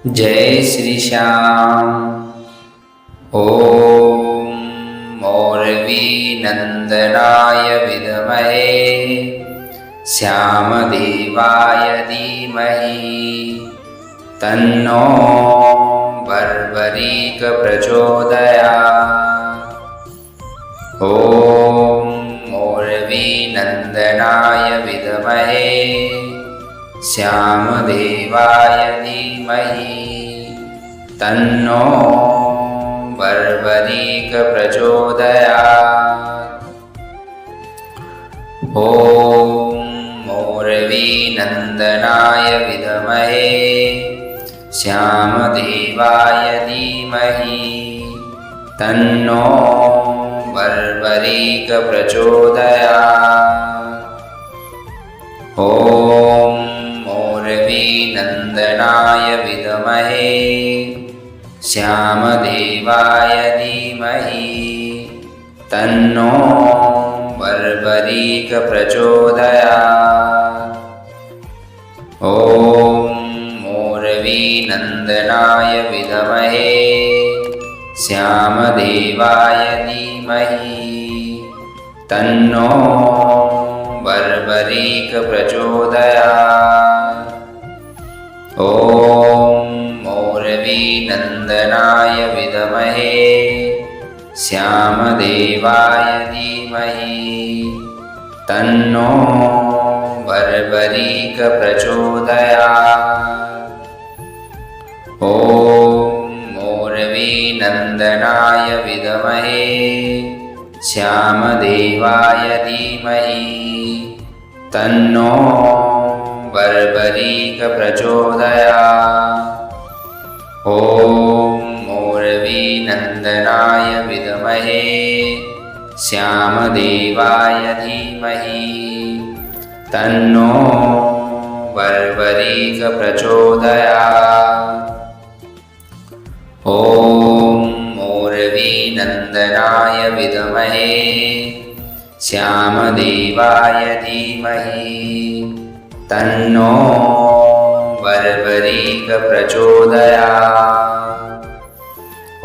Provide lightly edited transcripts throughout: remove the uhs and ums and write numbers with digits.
जय श्री श्याम। ओम मोरवी नंदनाय विद्महे श्यामदेवाय धीमहि तन्नो बर्बरीक प्रचोदयात्। ओम मोरवी नंदनाय विद्महे श्यामदेवाय धीमहि तन्नो बर्बरीक प्रचोदयात्। ओम मोरवी नंदनाय विद्महे श्यामदेवाय धीमहि तन्नो बर्बरीक प्रचोदयात्। ओम मोरवी नंदनाय विद्महे श्यामदेवाय धीमहि तन्नो बर्बरीक प्रचोदयात्। ओम मोरवी नंदनाय विद्महे श्यामदेवाय धीमहि तन्नो बर्बरीक प्रचोदयात्। ओम मोरवी नंदनाय विद्महे श्यामदेवाय धीमहि तन्नो बर्बरीक प्रचोदयात्। ओम मोरवी नंदनाय विद्महे श्यामदेवाय धीमहि तन्नो बर्बरीक प्रचोदयात्। ओम मोरवी नंदनाय विद्महे श्यामदेवाय धीमहि तन्नो बर्बरीक प्रचोदयात्। ओम मोरवी नंदनाय विद्महे श्यामदेवाय धीमहि तन्नो बर्बरीक प्रचोदयात्।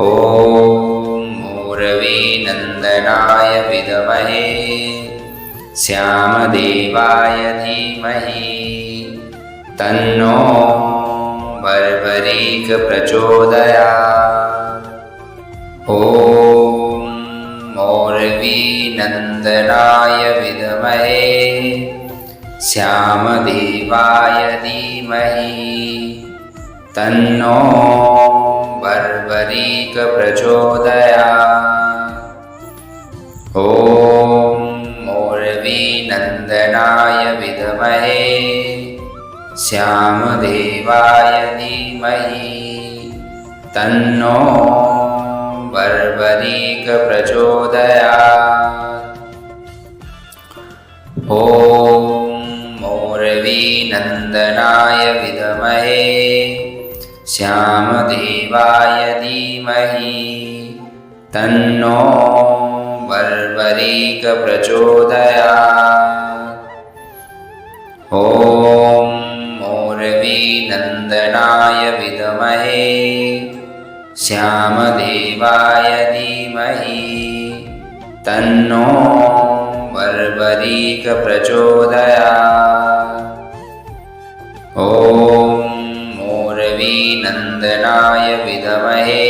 ओम मोरवी नंदनाय विद्महे श्यामदेवाय धीमहि तन्नो बर्बरीक प्रचोदयात्। ओम मोरवी नंदनाय विद्महे श्यामदेवाय धीमहि तन्नो बर्बरीक प्रचोदयात्। ओम मोरवी नंदनाय विद्महे श्यामदेवाय धीमहि तन्नो बर्बरीक प्रचोदयात्। ओम मोरवी नंदनाय विद्महे श्यामदेवाय धीमहि तन्नो बर्बरीक प्रचोदयात्। ओम मोरवी नंदनाय विद्महे श्यामदेवाय धीमहि तन्नो बर्बरीक प्रचोदयात्। ओम मोरवी नंदनाय विद्महे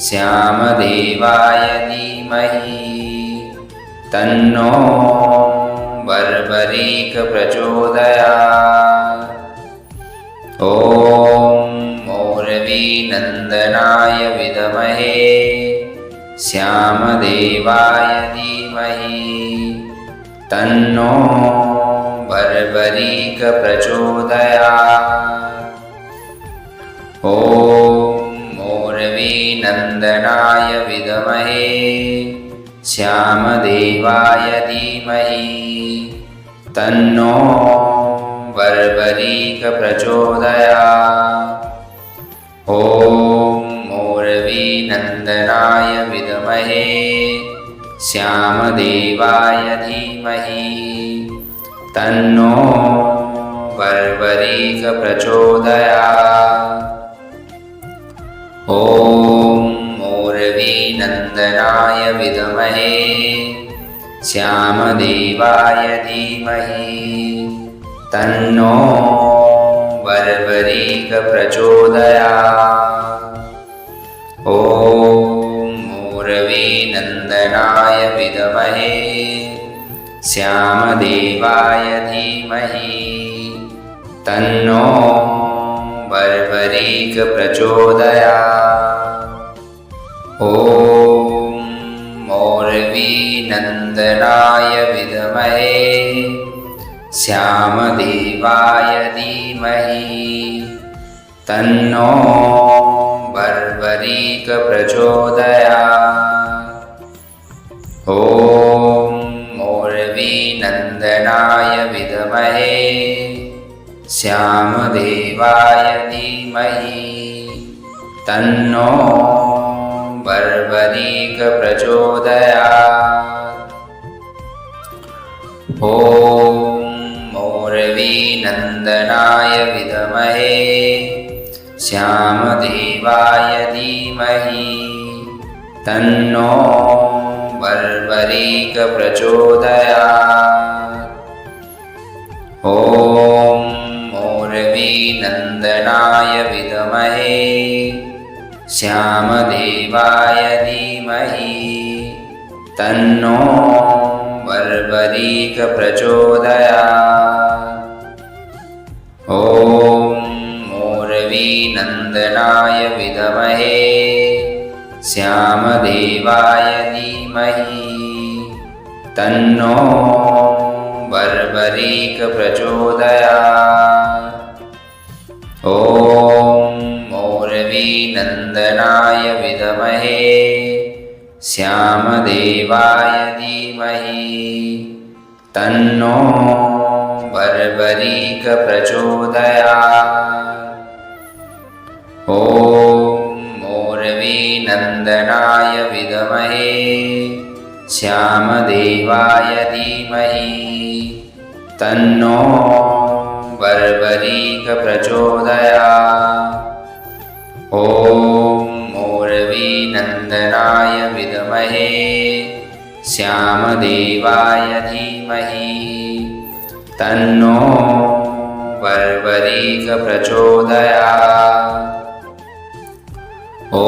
श्यामदेवाय धीमहि तन्नो बर्बरीक प्रचोदयात्। ओम मोरवी नंदनाय विद्महे श्यामदेवाय धीमहि तन्नो बर्बरीक प्रचोदयात्। ओम मोरवी नंदनाय विद्महे श्यामदेवाय धीमहि तन्नो बर्बरीक प्रचोदयात्। ओम मोरवी नंदनाय विद्महे श्यामदेवाय धीमहि तन्नो बर्बरीक प्रचोदयात्। विद्महे श्यामदेवाय धीमहि तन्नो बर्बरीक प्रचोदयात्। ॐ मूरवीनन्दनाय विद्महे श्यामदेवाय धीमहि तन्नो बर्बरीक प्रचोदयात्। ॐ मौरवीनन्दनाय विद्महे श्यामदेवाय धीमहि तन्नो बर्बरीक प्रचोदयात्। ॐ मौरवीनन्दनाय विद्महे श्यामदेवाय धीमहि तन्नो बर्बरीक प्रचोदयात्। ॐ मौरवीनन्दनाय विद्महे श्यामदेवाय धीमहि तन्नो बर्बरीक प्रचोदयात्। ॐ मौरवीनन्दनाय विद्महे श्यामदेवाय धीमहि तन्नो बर्बरीक प्रचोदयात्। ॐ मौरवीनन्दनाय विद्महे श्यामदेवाय धीमहि तन्नो बर्बरीक प्रचोदयात्। ॐ मौरवीनन्दनाय विद्महे श्यामदेवाय धीमहि तन्नो बर्बरीक प्रचोदयात्। ॐ मौरवीनन्दनाय विद्महे श्यामदेवाय धीमहि तन्नो बर्बरीक प्रचोदयात्। ॐ मौरवीनन्दनाय विद्महे श्यामदेवाय धीमहि तन्नो बर्बरीक प्रचोदयात्। ॐ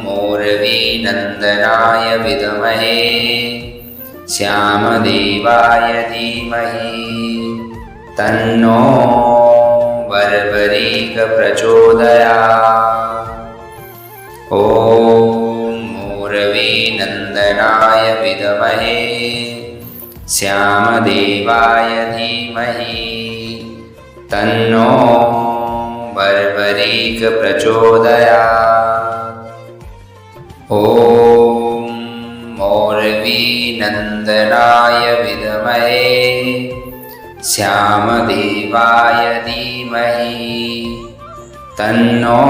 मौरवीनन्दनाय विद्महे श्यामदेवाय धीमहि तन्नो बर्बरीक प्रचोदयात्। ॐ मौरवीनन्दनाय विद्महे श्यामदेवाय धीमहि तन्नो बर्बरीक प्रचोदयात्। ॐ मौरवीनन्दनाय विद्महे श्यामदेवाय धीमहि तन्नो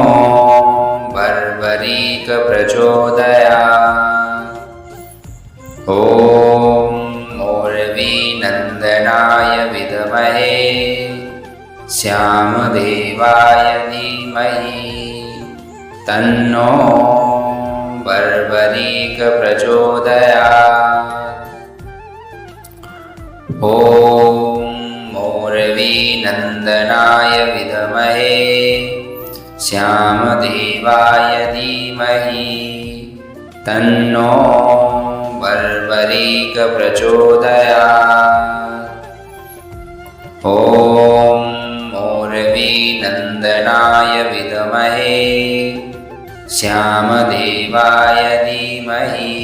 बर्बरीक प्रचोदयात्। ॐ मौरवीनन्दनाय विद्महे श्यामदेवाय धीमहि तन्नो बर्बरीक प्रचोदयात्। ॐ मौरवीनन्दनाय विद्महे श्यामदेवाय धीमहि तन्नो बर्बरीक प्रचोदयात्। ॐ मौरवीनन्दनाय विद्महे श्यामदेवाय धीमहि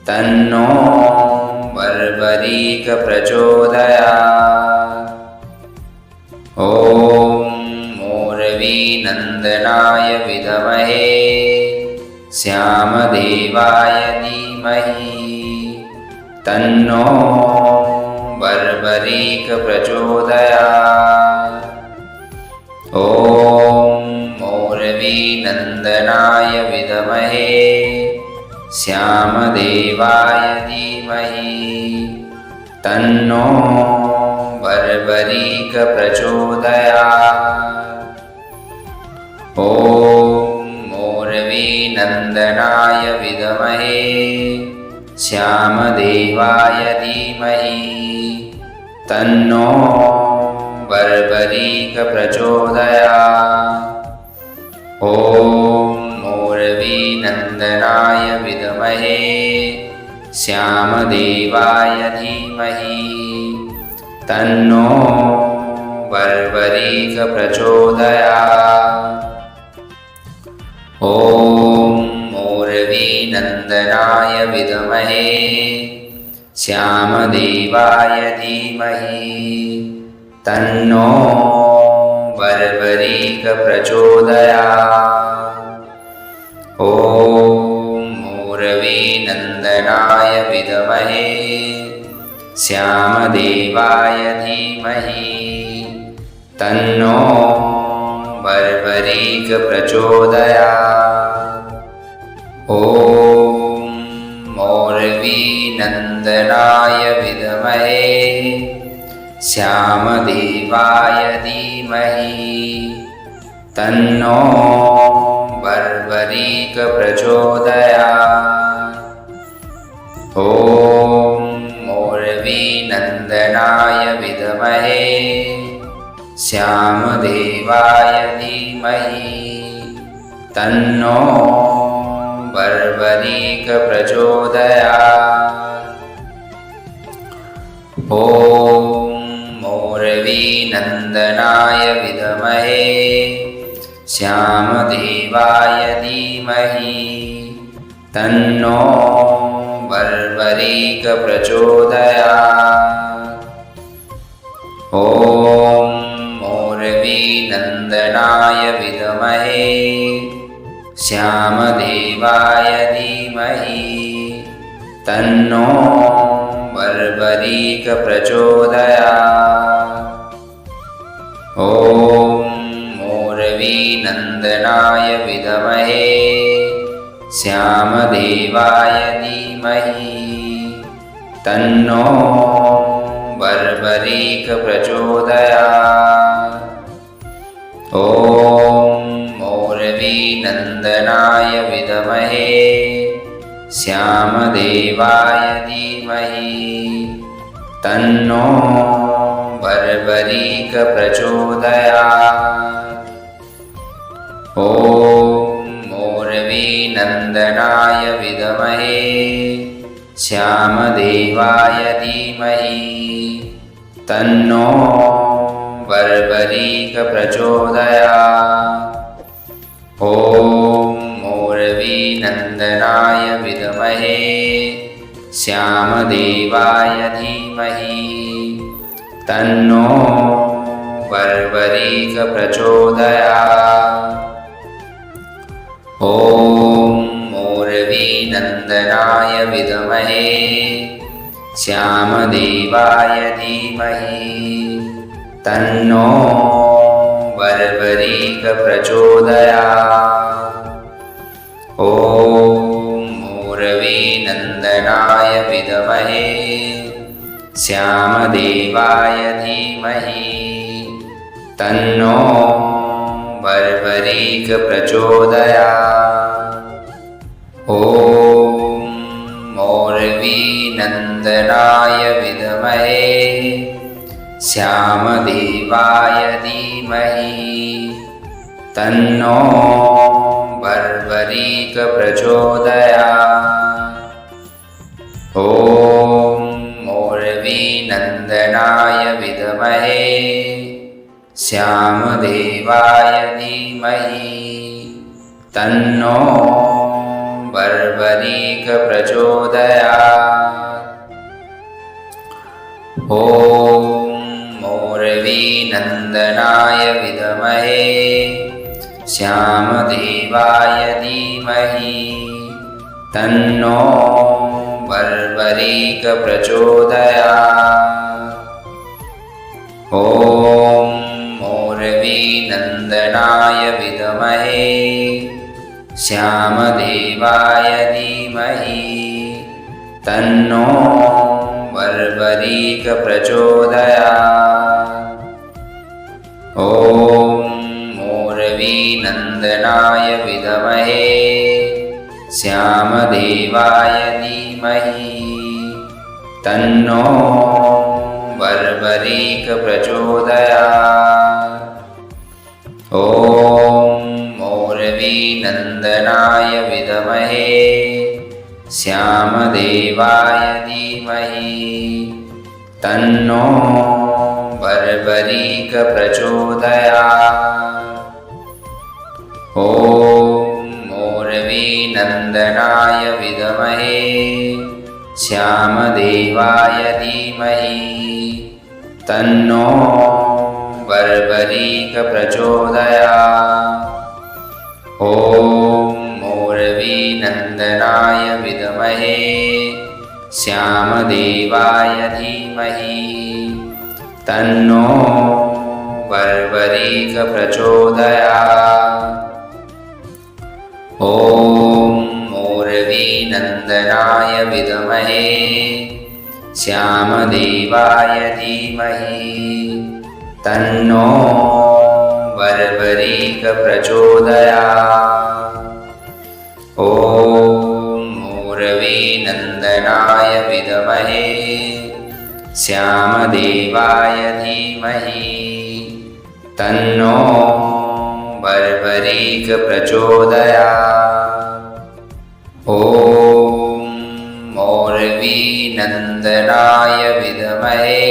तन्नो बर्बरीक प्रचोदयात्। ॐ मौरवीनन्दनाय विद्महे श्यामदेवाय धीमहि तन्नो बर्बरीक प्रचोदयात्। ॐ मौरवीनन्दनाय विद्महे श्यामदेवाय धीमहि तन्नो बर्बरीक प्रचोदयात्। ॐ मौरवीनन्दनाय मोरवीनन्दनाय विद्महे श्यामदेवाय धीमहि तन्नो बर्बरीक प्रचोदयात्। ॐ मोरवीनन्दनाय विद्महे श्यामदेवाय धीमहि तन्नो बर्बरीक प्रचोदयात्। ॐ मोरवीनन्दनाय विद्महे श्यामदेवाय धीमहि तन्नो बर्बरीक प्रचोदयात्। ॐ मोरवीनन्दनाय विद्महे श्यामदेवाय धीमहि तन्नो बर्बरीक प्रचोदयात्। ॐ मोरवीनन्दनाय विद्महे श्यामदेवाय धीमहि तन्नो बर्बरीक प्रचोदयात्। ॐ मोरवीनन्दनाय विद्महे श्यामदेवाय धीमहि तन्नो बर्बरीक प्रचोदयात्। ॐ मोरवीनन्दनाय विद्महे श्यामदेवाय धीमहि तन्नो बर्बरीक प्रचोदयात्। ॐ मोरवीनन्दनाय विद्महे श्यामदेवाय धीमहि तन्नो बर्बरीक प्रचोदयात्। ॐ मोरवीनन्दनाय विद्महे श्यामदेवाय धीमहि तन्नो बर्बरीक प्रचोदयात्। ॐ मोरवीनन्दनाय विद्महे श्यामदेवाय धीमहि तन्नो बर्बरीक प्रचोदयात्। ॐ मोरवीनन्दनाय विद्महे श्यामदेवाय धीमहि तन्नो बर्बरीक प्रचोदयात्। ॐ मोरवीनन्दनाय विद्महे श्यामदेवाय धीमहि तन्नो बर्बरीक प्रचोदयात्। ॐ मोरवीनन्दनाय विद्महे श्यामदेवाय धीमहि तन्नो बर्बरीक प्रचोदयात्। ॐ मोरवीनन्दनाय विद्महे श्यामदेवाय धीमहि तन्नो बर्बरीक प्रचोदयात्। ॐ मोरवीनन्दनाय विद्महे श्यामदेवाय धीमहि तन्नो बर्बरीक प्रचोदयात्। ॐ मोरवीनन्दनाय विद्महे श्यामदेवाय धीमहि तन्नो बर्बरीक प्रचोदयात्। ॐ मोरवीनन्दनाय विद्महे श्यामदेवाय धीमहि तन्नो बर्बरीक प्रचोदयात्। ॐ मोरवीनन्दनाय विद्महे श्यामदेवाय धीमहि तन्नो बर्बरीक प्रचोदयात्। ॐ मोरवीनन्दनाय विद्महे श्यामदेवाय धीमहि तन्नो बर्बरीक प्रचोदयात्। ॐ मोरवीनन्दनाय विद्महे श्यामदेवाय धीमहि तन्नो बर्बरीक प्रचोदयात्। ॐ मोरवीनन्दनाय विद्महे श्यामदेवाय धीमहि तन्नो बर्बरीक प्रचोदयात्। ॐ मोरवीनन्दनाय विद्महे श्यामदेवाय धीमहि तन्नो बर्बरीक प्रचोदयात्। ॐ मोरवीनन्दनाय विद्महे श्यामदेवाय धीमहि तन्नो बर्बरीक प्रचोदयात्। ॐ मोरवीनन्दनाय विद्महे श्यामदेवाय धीमहि तन्नो बर्बरीक प्रचोदयात्। ॐ मोरवीनन्दनाय विद्महे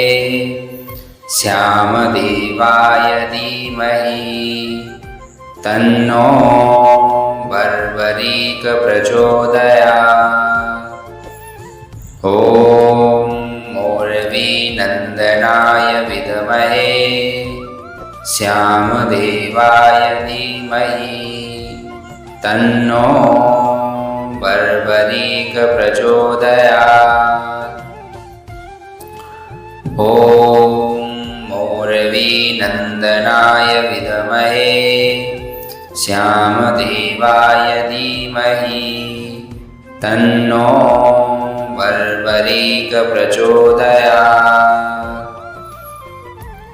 श्यामदेवाय धीमहि तन्नो बर्बरीक प्रचोदयात्। ॐ मोरवीनन्दनाय विद्महे श्यामदेवाय धीमहि तन्नो बर्बरीक प्रचोदयात्। ॐ मोरवीनन्दनाय विद्महे श्यामदेवाय धीमहि तन्नो बर्बरीक प्रचोदयात्।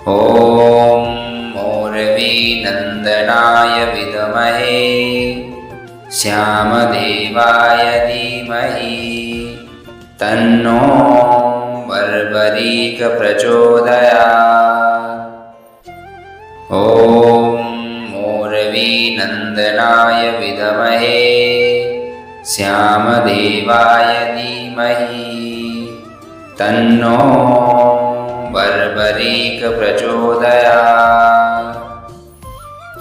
ॐ मोरवीनन्दनाय विद्महे श्यामदेवाय धीमहि तन्नो बर्बरीक प्रचोदयात्। ॐ मोरवीनन्दनाय विद्महे श्यामदेवाय धीमहि तन्नो बर्बरीक प्रचोदयात्।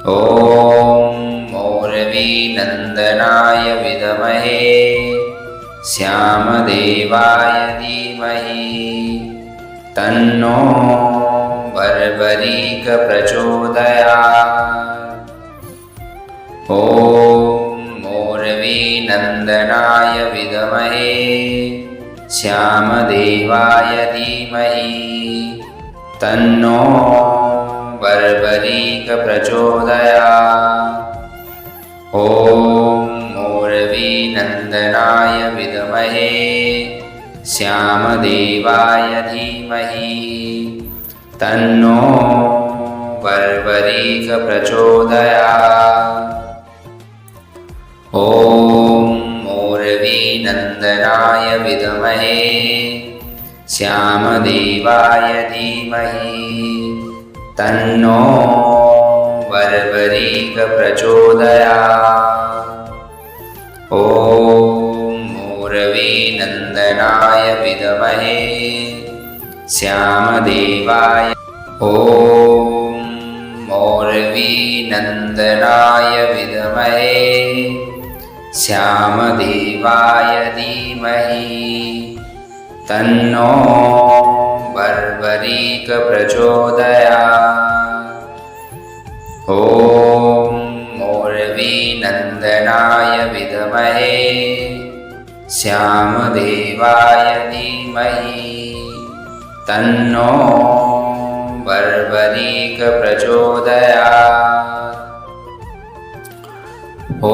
ॐ मोरवीनन्दनाय विद्महे श्यामदेवाय धीमहि तन्नो बर्बरीक प्रचोदयात्। ॐ मोरवीनन्दनाय विद्महे श्यामदेवाय धीमहि तन्नो बर्बरीक प्रचोदयात्। ॐ मोरवीनन्दनाय विद्महे श्यामदेवाय धीमहि तन्नो बर्बरीक प्रचोदयात्। ॐ मोरवीनन्दनाय विद्महे श्यामदेवाय धीमहि तन्नो बर्बरीक प्रचोदयात्। ॐ मोरवीनन्दनाय विद्महे श्यामदेवाय ॐ मोरवीनन्दनाय विद्महे श्यामदेवाय धीमहि तन्नो बर्बरीक प्रचोदयात्। ॐ मोरवीनन्दनाय विद्महे श्यामदेवाय धीमहि तन्नो बर्बरीक प्रचोदयात्। ॐ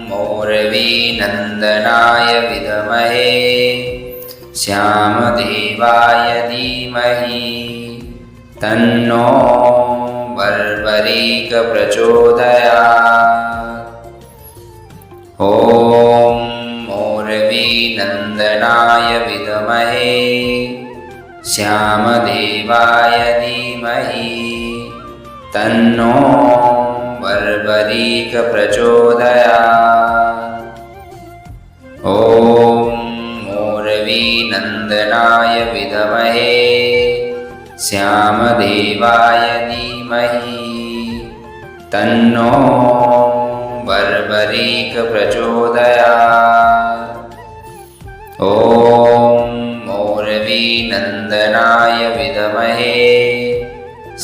मोरवीनन्दनाय विद्महे श्यामदेवाय धीमहि तन्नो बर्बरीकप्रचोदयात्। ॐ मोरवीनन्दनाय विद्महे श्यामदेवाय धीमहि तन्नो बर्बरीकप्रचोदयात्। ॐ मोरवीनन्दनाय विद्महे श्यामदेवाय धीमहि तन्नो बर्बरीकप्रचोदयात्। ॐ मोरवीनन्दनाय विद्महे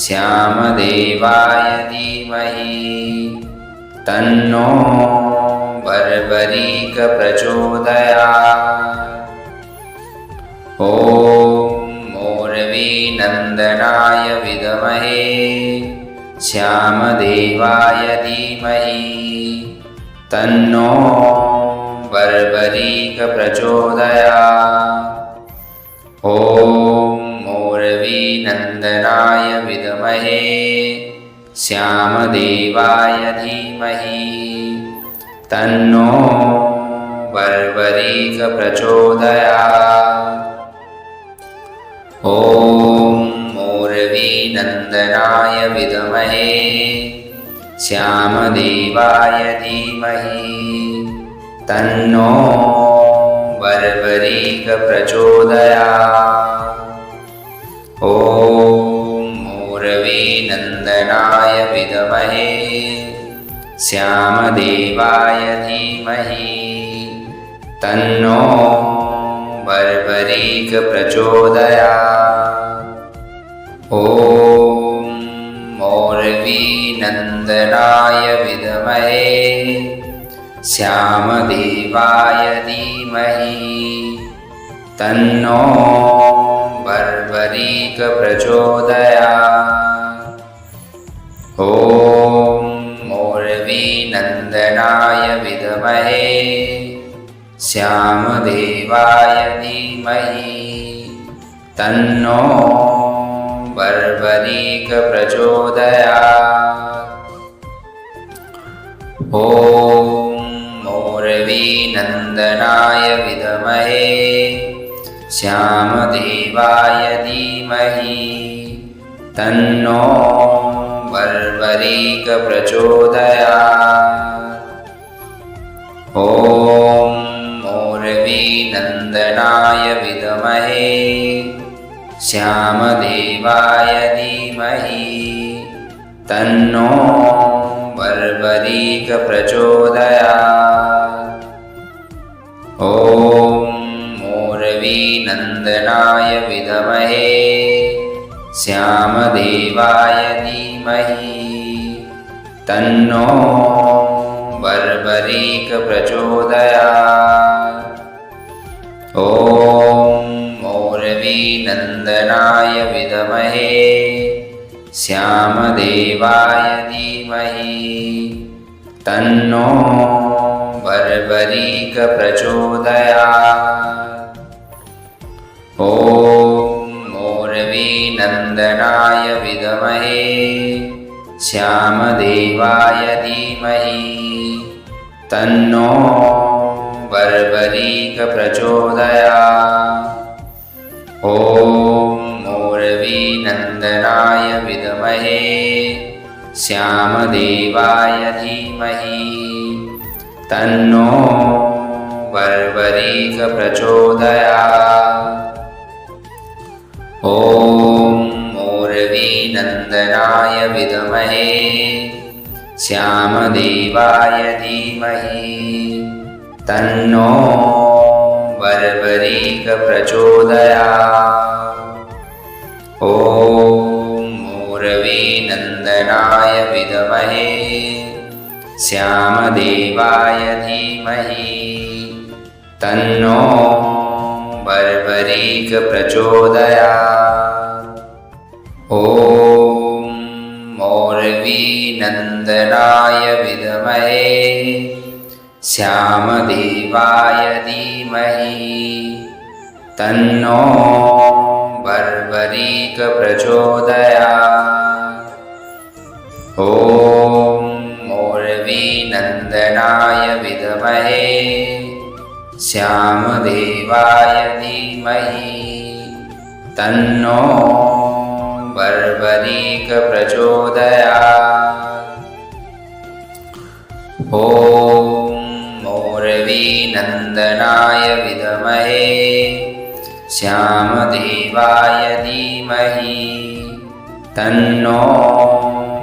श्यामदेवाय धीमहि तन्नो बर्बरीकप्रचोदयात्। ॐ मोरवीनन्दनाय विद्महे श्यामदेवाय धीमहि तन्नो बर्बरीकप्रचोदयात्। ॐ मोरवीनन्दनाय विद्महे श्यामदेवाय धीमहि तन्नो बर्बरीकप्रचोदयात्। ॐ मोरवीनन्दनाय विद्महे श्यामदेवाय धीमहि तन्नो बर्बरीकप्रचोदयात्। ॐ मोरवीनन्दनाय विद्महे श्यामदेवाय धीमहि तन्नो बर्बरीकप्रचोदयात्। ॐ मोरवीनन्दनाय विद्महे श्यामदेवाय धीमहि तन्नो बर्बरीकप्रचोदयात्। ॐ मोरवीनन्दनाय विद्महे श्यामदेवाय धीमहि तन्नो बर्बरीकप्रचोदयात्। ॐ मोरवीनन्दनाय विद्महे श्यामदेवाय धीमहि तन्नो बर्बरीकप्रचोदयात्। ॐ मोरवीनन्दनाय विद्महे श्यामदेवाय धीमहि तन्नो बर्बरीकप्रचोदयात्। ॐ मोरवीनन्दनाय विद्महे श्यामदेवाय धीमहि तन्नो बर्बरीकप्रचोदयात्। ॐ मोरवीनन्दनाय विद्महे श्यामदेवाय धीमहि तन्नो बर्बरीकप्रचोदयात्। ॐ मोरवीनन्दनाय विद्महे श्यामदेवाय धीमहि तन्नो बर्बरीकप्रचोदयात्। ॐ मोरवीनन्दनाय विद्महे श्यामदेवाय धीमहि तन्नो बर्बरीकप्रचोदयात्। ॐ मोरवीनन्दनाय विद्महे श्यामदेवाय धीमहि तन्नो बर्बरीकप्रचोदयात्। ॐ मोरवीनन्दनाय विद्महे श्यामदेवाय धीमहि तन्नो बर्बरीकप्रचोदयात्। ॐ मोरवीनन्दनाय विद्महे श्यामदेवाय धीमहि तन्नो बर्बरीकप्रचोदयात्। ॐ मोरवीनन्दनाय विद्महे श्यामदेवाय धीमहि तन्नो बर्बरीक प्रचोदयात्। ॐ मोरवीनन्दनाय विद्महे श्यामदेवाय धीमहि तन्नो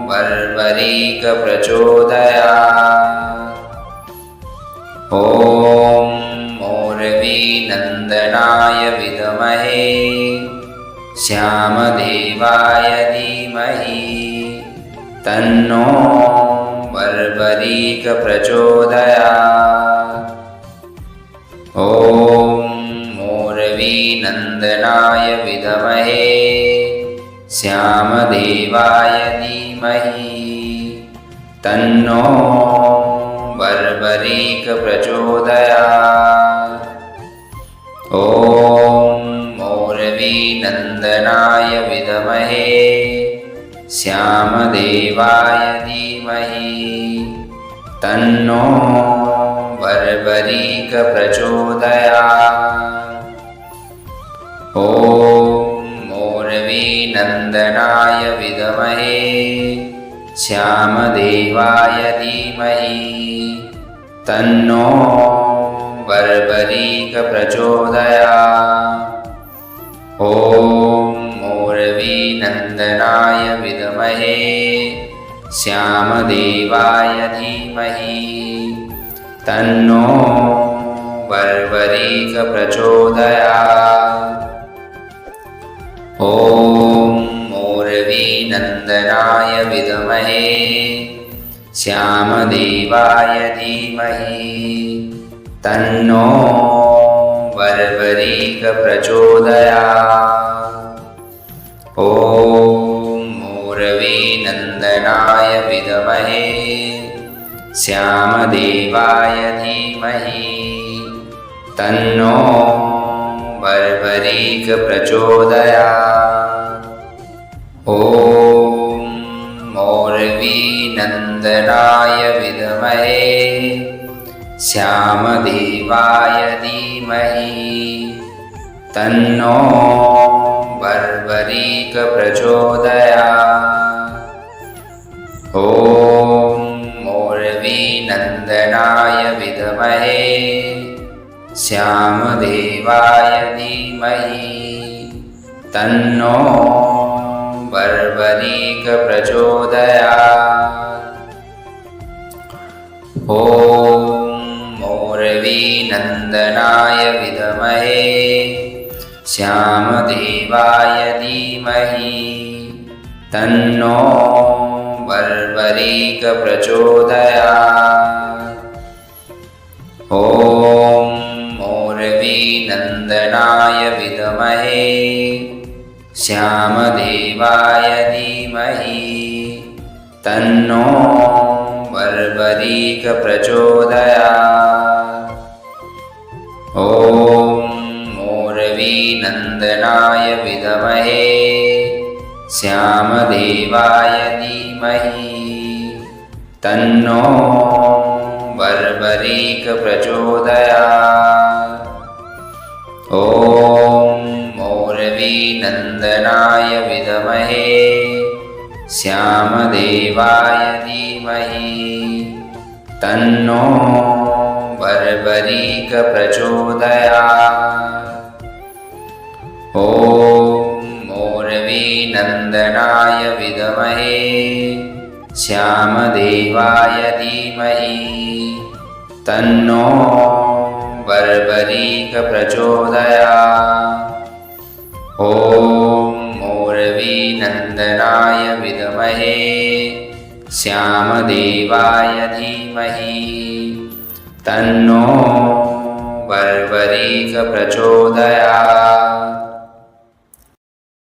बर्बरीक प्रचोदयात्। ॐ मोरवीनन्दनाय विद्महे श्यामदेवाय धीमहि तन्नो बर्बरीक प्रचोदयात्। ॐ मोरवीनन्दनाय विद्महे श्यामदेवाय धीमहि तन्नो बर्बरीक प्रचोदयात्। ॐ मोरवीनन्दनाय विद्महे श्यामदेवाय धीमहि तन्नो बर्बरीक प्रचोदयात्। ॐ मोरवीनन्दनाय विद्महे श्यामदेवाय धीमहि तन्नो बर्बरीक प्रचोदयात्। ॐ मोरवीनन्दनाय विद्महे श्यामदेवाय धीमहि तन्नो बर्बरीक प्रचोदयात्। ॐ मोरवीनन्दनाय विद्महे श्यामदेवाय धीमहि तन्नो बर्बरीक प्रचोदयात्। ॐ मोरवीनन्दनाय विद्महे श्यामदेवाय धीमहि तन्नो बर्बरीक प्रचोदयात्। ॐ मोरवीनन्दनाय विद्महे श्यामदेवाय धीमहि तन्नो बर्बरीक प्रचोदयात्। ॐ मोरवीनन्दनाय विद्महे श्यामदेवाय धीमहि तन्नो बर्बरीक प्रचोदयात्। ॐ मोरवीनन्दनाय विद्महे श्यामदेवाय धीमहि तन्नो बर्बरीक प्रचोदयात्। ॐ मोरवीनन्दनाय विद्महे श्यामदेवाय धीमहि तन्नो बर्बरीक प्रचोदयात्। ॐ मोरवीनन्दनाय विद्महे श्यामदेवाय धीमहि तन्नो बर्बरीक प्रचोदयात्। ॐ मोरवीनन्दनाय विद्महे श्यामदेवाय धीमहि तन्नो बर्बरीक प्रचोदयात्। ॐ मोरवीनन्दनाय विद्महे श्यामदेवाय धीमहि तन्नो बर्बरीक प्रचोदयात्। ॐ मोरवीनन्दनाय विद्महे श्यामदेवाय धीमहि तन्नो बर्बरीक प्रचोदयात्।